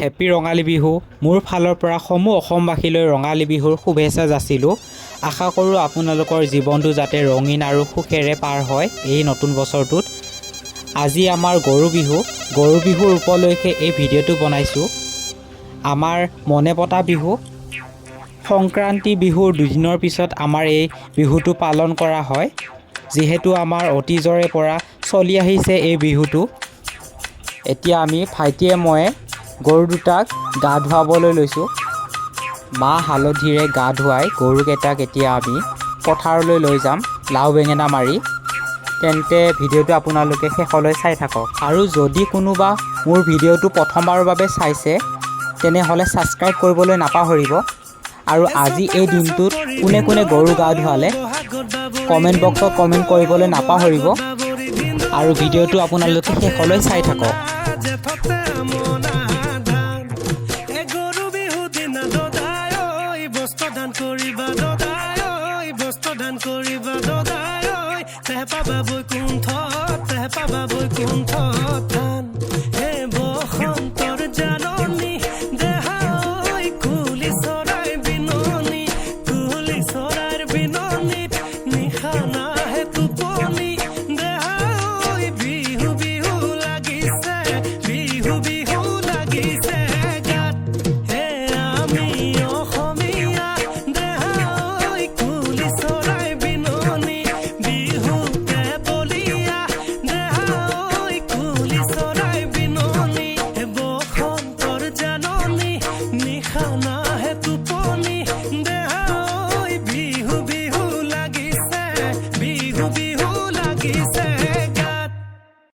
Happy Rongali Bihu. মোৰ ফালৰ পৰা সমূহ অসমবাসীলৈ ৰঙালী বিহুৰ শুভেচ্ছা যাচিলোঁ। আশা কৰোঁ আপোনালোকৰ জীৱনটো যাতে ৰঙীন আৰু সুখেৰে পাৰ হয় এই নতুন বছৰটোত। আজি আমাৰ গৰু বিহু। গৰু বিহুৰ উপলক্ষে এই ভিডিঅ'টো বনাইছোঁ। আমাৰ মনে পতা বিহু। সংক্ৰান্তি বিহুৰ দুদিনৰ পিছত আমাৰ এই বিহুটো পালন কৰা হয়, যিহেতু আমাৰ অতীজৰে পৰা চলি আহিছে এই বিহুটো। এতিয়া আমি ভাইটিয়ে ময়ে গৰু দুটাক গা ধুৱাবলৈ লৈছোঁ। মাহ হালধিৰে গা ধুৱাই গৰুকেইটাক এতিয়া আমি পথাৰলৈ লৈ যাম লাও বেঙেনা মাৰি। তেন্তে ভিডিঅ'টো আপোনালোকে শেষলৈ চাই থাকক। আৰু যদি কোনোবা মোৰ ভিডিঅ'টো প্ৰথমবাৰৰ বাবে চাইছে তেনেহ'লে ছাবস্ক্ৰাইব কৰিবলৈ নাপাহৰিব। আৰু আজি এই দিনটোত কোনে কোনে গৰু গা ধুৱালে কমেণ্ট বক্সত কমেণ্ট কৰিবলৈ নাপাহৰিব। আৰু ভিডিঅ'টো আপোনালোকে শেষলৈ চাই থাকক। বিহু